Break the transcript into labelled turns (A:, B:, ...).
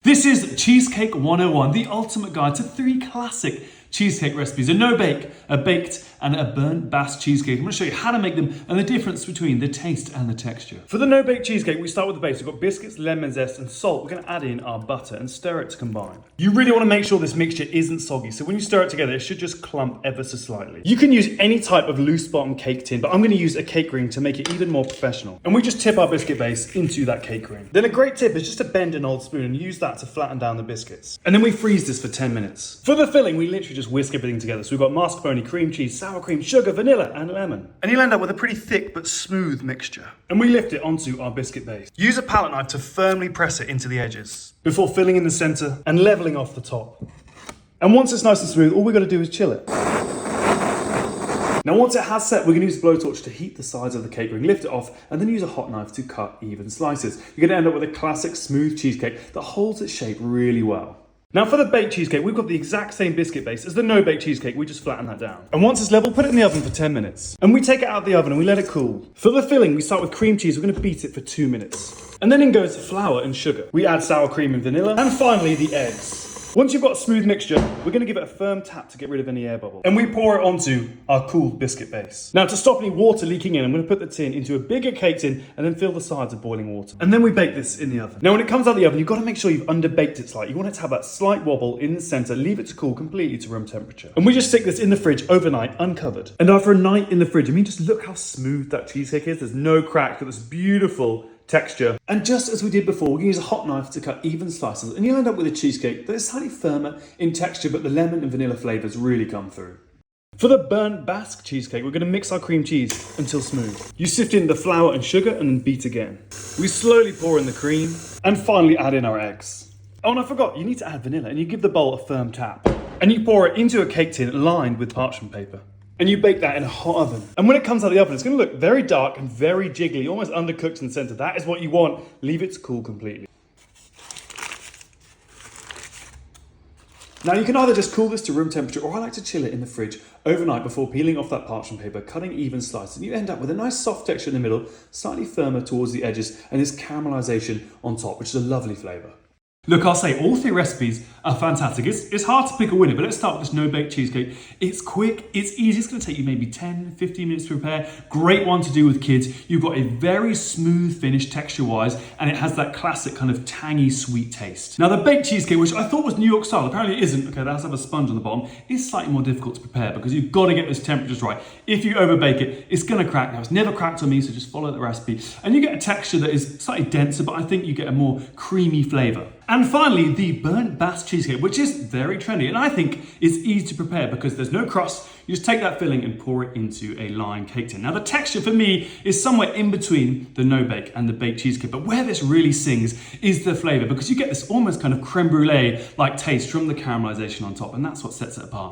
A: This is Cheesecake 101, the ultimate guide to 3 classic cheesecake recipes: a no-bake, a baked, and a burnt Basque cheesecake. I'm going to show you how to make them and the difference between the taste and the texture. For the no-bake cheesecake, we start with the base. We've got biscuits, lemon zest, and salt. We're going to add in our butter and stir it to combine. You really want to make sure this mixture isn't soggy, so when you stir it together, it should just clump ever so slightly. You can use any type of loose bottom cake tin, but I'm going to use a cake ring to make it even more professional. And we just tip our biscuit base into that cake ring. Then a great tip is just to bend an old spoon and use that to flatten down the biscuits. And then we freeze this for 10 minutes. For the filling, we literally just whisk everything together. So we've got mascarpone, cream cheese, sour cream, sugar, vanilla, and lemon. And you'll end up with a pretty thick but smooth mixture. And we lift it onto our biscuit base. Use a palette knife to firmly press it into the edges before filling in the center and leveling off the top. And once it's nice and smooth, all we've got to do is chill it. Now once it has set, we're going to use a blowtorch to heat the sides of the cake ring, lift it off, and then use a hot knife to cut even slices. You're going to end up with a classic smooth cheesecake that holds its shape really well. Now for the baked cheesecake, we've got the exact same biscuit base as the no bake cheesecake. We just flatten that down. And once it's level, put it in the oven for 10 minutes. And we take it out of the oven and we let it cool. For the filling, we start with cream cheese. We're going to beat it for 2 minutes. And then in goes flour and sugar. We add sour cream and vanilla. And finally, the eggs. Once you've got a smooth mixture, we're going to give it a firm tap to get rid of any air bubbles. And we pour it onto our cooled biscuit base. Now to stop any water leaking in, I'm going to put the tin into a bigger cake tin and then fill the sides with boiling water. And then we bake this in the oven. Now when it comes out of the oven, you've got to make sure you've underbaked it slightly. You want it to have that slight wobble in the center, leave it to cool completely to room temperature. And we just stick this in the fridge overnight, uncovered. And after a night in the fridge, I mean, just look how smooth that cheesecake is. There's no crack, got this beautiful texture. And just as we did before, we're going to use a hot knife to cut even slices, and you'll end up with a cheesecake that is slightly firmer in texture, but the lemon and vanilla flavors really come through. For the Burnt Basque Cheesecake, we're going to mix our cream cheese until smooth. You sift in the flour and sugar and then beat again. We slowly pour in the cream and finally add in our eggs. Oh, and I forgot, you need to add vanilla, and you give the bowl a firm tap. And you pour it into a cake tin lined with parchment paper. And you bake that in a hot oven. And when it comes out of the oven, it's going to look very dark and very jiggly, almost undercooked in the center. That is what you want. Leave it to cool completely. Now you can either just cool this to room temperature, or I like to chill it in the fridge overnight before peeling off that parchment paper, cutting even slices, and you end up with a nice soft texture in the middle, slightly firmer towards the edges, and this caramelization on top, which is a lovely flavor. Look, I'll say all 3 recipes are fantastic. It's hard to pick a winner, but let's start with this no-bake cheesecake. It's quick, it's easy, it's going to take you maybe 10, 15 minutes to prepare. Great one to do with kids. You've got a very smooth finish texture-wise, and it has that classic kind of tangy, sweet taste. Now the baked cheesecake, which I thought was New York style, apparently it isn't. Okay, that has to have a sponge on the bottom. Is slightly more difficult to prepare because you've got to get those temperatures right. If you overbake it, it's going to crack. Now it's never cracked on me, so just follow the recipe. And you get a texture that is slightly denser, but I think you get a more creamy flavor. And finally, the Burnt Basque Cheesecake, which is very trendy, and I think is easy to prepare because there's no crust. You just take that filling and pour it into a lined cake tin. Now the texture for me is somewhere in between the no-bake and the baked cheesecake, but where this really sings is the flavor, because you get this almost kind of creme brulee like taste from the caramelization on top, and that's what sets it apart.